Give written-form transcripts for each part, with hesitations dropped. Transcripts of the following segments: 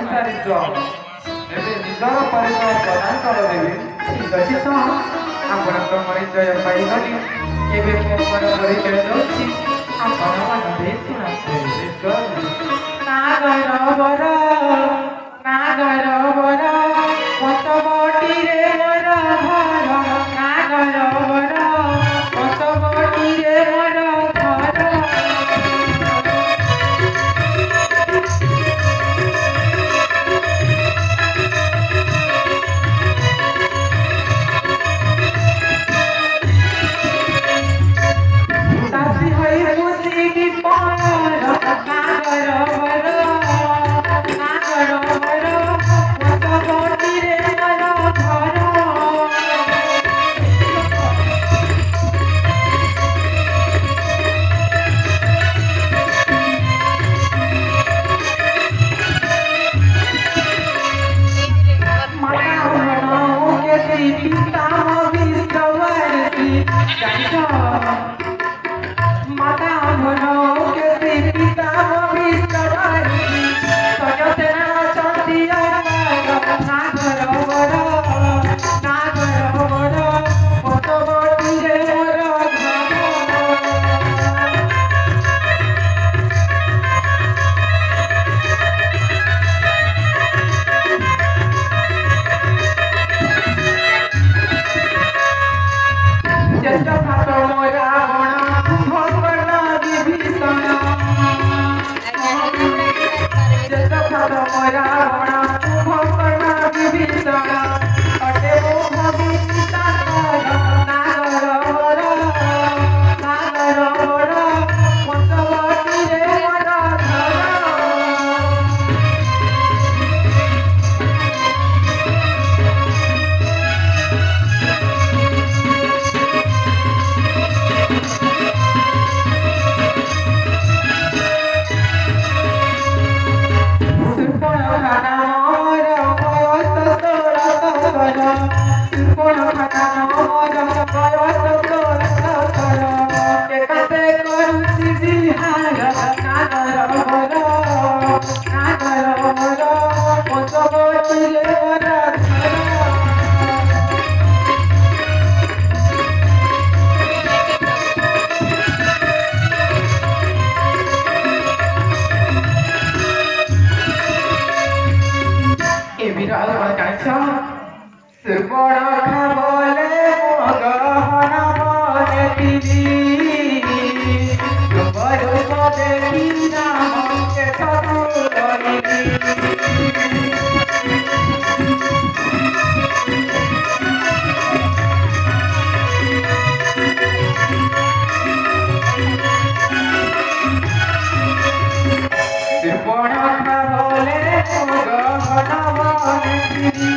ସାରିଛ ଏବେ ନିଜର ପରିଚୟ ପ୍ରଦାନ କର ଦେବି। ଠିକ ଅଛି ତ ଆପଣଙ୍କ ପରିଚୟ ପାଇଗଲି। ଏବେ ମୁଁ ମୋର ପରିଚୟ ଦଉଛି, ଆପଣ ମନରେ ଶୁଣନ୍ତୁ। ନାଗର ବର ପଞ୍ଚବଟିରେ ମୋର ଘର, ନାଗର ବର ପଞ୍ଚବଟିରେ ମୋର ଘର। দাসী হয়ে বুঝিবি পর, নাগর বর পঞ্চবটিরে মোর ঘর। মাতা হনৌ কেসি পিতা বিশ্ববর্ষী জানিছ, মাতা হনৌ কেসি পিতা বিশ্ববর্ষী সজসেনা অଛନ୍ତି নাগর বর পঞ্চবটিরে মোর ঘর। জ্যেষ্ঠ ভ্রাতা মোর রাবণ, কুম্ভকর্ণ বিভীষণ। জ্যেষ্ঠ ভ্রাতা মোর রাবণ, কুম্ভকর্ণ বিভীষণ। অটে মো ভবিষ্যৎ নাগর বর পঞ্চবটিরে মোর ঘর। সুপর্ণখা মোর বয়স 16 সুপর্ণখা মোর বয়স 16। একাতে করুছি বিহার, নাগর বর পঞ্চবটিরে মোর ঘর। এ বিরল জানিছ, সুপর্ণখা বলে মো গহন মনে দিবি, রূপ রূপ দেখি রামকে সতু করিবি। সুপর্ণখা বলে মো গহন মনে দিবি,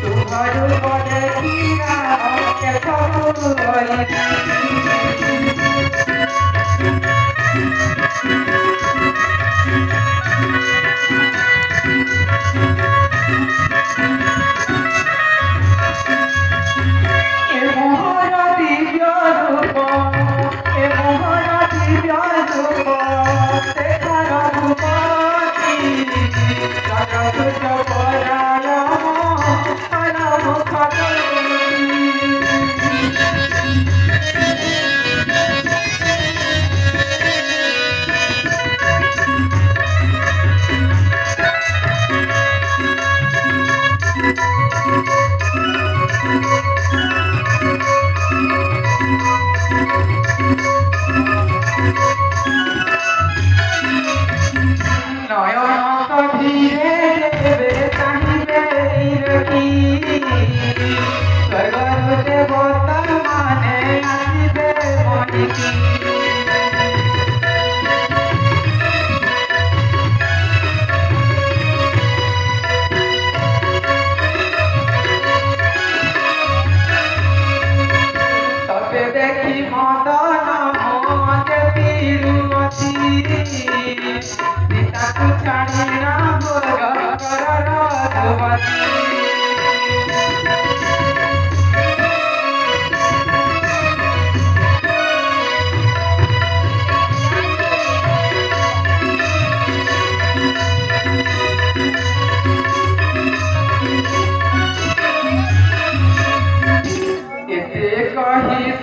রূপ রূপ দেখি রামকে সতু করিবি। এ মোহর দিব্য রূপ, এ মোহর দিব্য রূপ, শেখর রূপতি জগৎ পরায় মোহন মুখ।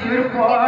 ଦୁର୍ବଳ